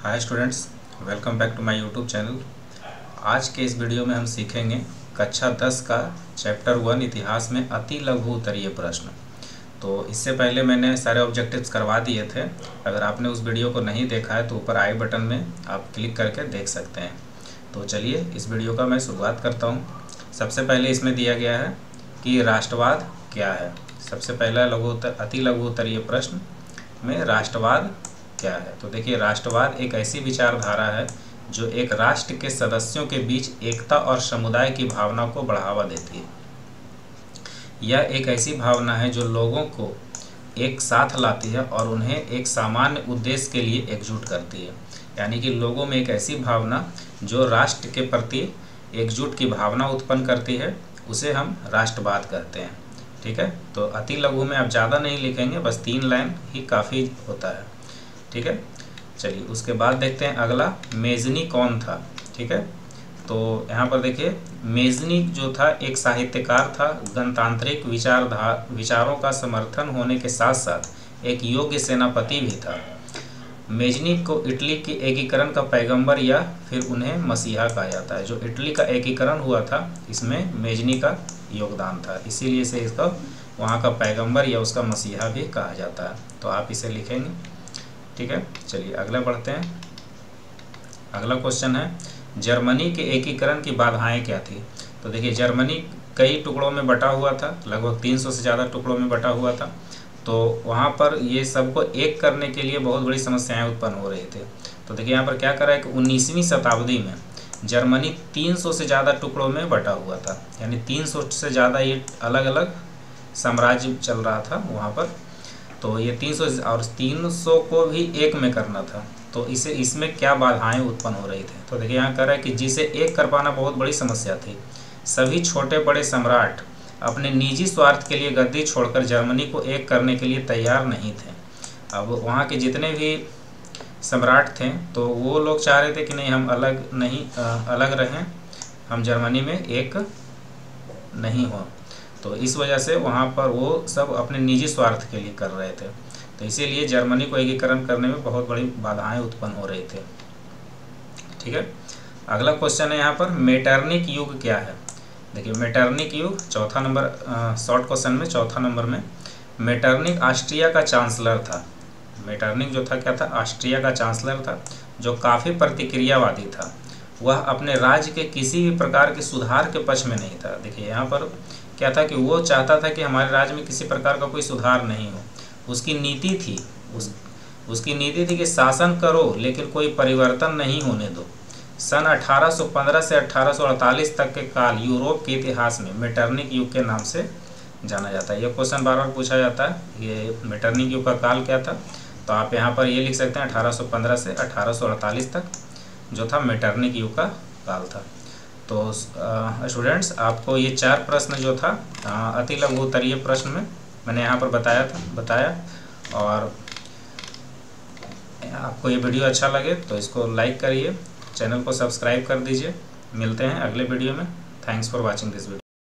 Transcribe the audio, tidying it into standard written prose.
Hi students, welcome back to my YouTube channel. आज के इस वीडियो में हम सीखेंगे कक्षा 10 का चैप्टर 1 इतिहास में अति लघु उत्तरीय प्रश्न। तो इससे पहले मैंने सारे ऑब्जेक्टिव्स करवा दिए थे। अगर आपने उस वीडियो को नहीं देखा है तो ऊपर आई बटन में आप क्लिक करके देख सकते हैं। तो चलिए इस वीडियो का मैं शुरुआत करता हूँ। सबसे पहले इसमें दिया गया है कि राष्ट्रवाद क्या है। सबसे पहला अति लघु उत्तरीय प्रश्न में राष्ट्रवाद क्या है। तो देखिए, राष्ट्रवाद एक ऐसी विचारधारा है जो एक राष्ट्र के सदस्यों के बीच एकता और समुदाय की भावना को बढ़ावा देती है। यह एक ऐसी भावना है जो लोगों को एक साथ लाती है और उन्हें एक सामान्य उद्देश्य के लिए एकजुट करती है। यानी कि लोगों में एक ऐसी भावना जो राष्ट्र के प्रति एकजुट की भावना उत्पन्न करती है, उसे हम राष्ट्रवाद कहते हैं। ठीक है, तो अति लघु में आप ज़्यादा नहीं लिखेंगे, बस 3 लाइन ही काफ़ी होता है। ठीक है, चलिए उसके बाद देखते हैं अगला, मेजनी कौन था। ठीक है, तो यहाँ पर देखिए, मेजनी जो था एक साहित्यकार था, गणतांत्रिक विचारों का समर्थन होने के साथ साथ एक योग्य सेनापति भी था। मेजनी को इटली के एकीकरण का पैगंबर या फिर उन्हें मसीहा कहा जाता है। जो इटली का एकीकरण हुआ था, इसमें मेजनी का योगदान था, इसीलिए इसे इसका वहाँ का पैगंबर या उसका मसीहा भी कहा जाता है। तो आप इसे लिखेंगे। ठीक है, चलिए अगला बढ़ते हैं। अगला क्वेश्चन है, जर्मनी के एकीकरण की बाधाएं क्या थी। तो देखिए, जर्मनी कई टुकड़ों में बटा हुआ था, लगभग 300 से ज़्यादा टुकड़ों में बटा हुआ था। तो वहाँ पर ये सबको एक करने के लिए बहुत बड़ी समस्याएं उत्पन्न हो रही थे। तो देखिए यहाँ पर क्या करा है कि 19वीं शताब्दी में जर्मनी 300 से ज़्यादा टुकड़ों में बटा हुआ था। यानी 300 से ज़्यादा ये अलग अलग साम्राज्य चल रहा था वहाँ पर। तो ये 300 और 300 को भी एक में करना था। तो इसमें क्या बाधाएं उत्पन्न हो रही थी। तो देखिए यहाँ कह रहा है कि जिसे एक कर पाना बहुत बड़ी समस्या थी। सभी छोटे बड़े सम्राट अपने निजी स्वार्थ के लिए गद्दी छोड़कर जर्मनी को एक करने के लिए तैयार नहीं थे। अब वहाँ के जितने भी सम्राट थे तो वो लोग चाह रहे थे कि नहीं, हम अलग रहें, हम जर्मनी में एक नहीं हो। तो इस वजह से वहाँ पर वो सब अपने निजी स्वार्थ के लिए कर रहे थे। तो इसीलिए जर्मनी को एकीकरण करने में बहुत बड़ी बाधाएं उत्पन्न हो रही थे। ठीक है, अगला क्वेश्चन है यहाँ पर, मेटरनिक युग क्या है। देखिए, मेटरनिक युग चौथा नंबर, शॉर्ट क्वेश्चन में चौथा नंबर में, मेटरनिक ऑस्ट्रिया का चांसलर था। मेटरनिक जो था क्या था, ऑस्ट्रिया का चांसलर था, जो काफ़ी प्रतिक्रियावादी था। वह अपने राज्य के किसी भी प्रकार के सुधार के पक्ष में नहीं था। देखिए यहाँ पर क्या था कि वो चाहता था कि हमारे राज्य में किसी प्रकार का कोई सुधार नहीं हो। उसकी नीति थी उसकी नीति थी कि शासन करो लेकिन कोई परिवर्तन नहीं होने दो। सन 1815 से 1848 तक के काल यूरोप के इतिहास में मेटरनिक युग के नाम से जाना जाता है। यह क्वेश्चन बार बार पूछा जाता है, ये मेटरनिक युग का काल क्या था। तो आप यहाँ पर ये लिख सकते हैं 1815 से 1848 तक जो था मेटरनिक युग का काल था। तो स्टूडेंट्स, आपको ये 4 प्रश्न जो था अति लघु उत्तरीय प्रश्न में मैंने यहाँ पर बताया। और आपको ये वीडियो अच्छा लगे तो इसको लाइक करिए, चैनल को सब्सक्राइब कर दीजिए। मिलते हैं अगले वीडियो में। Thanks for watching this video.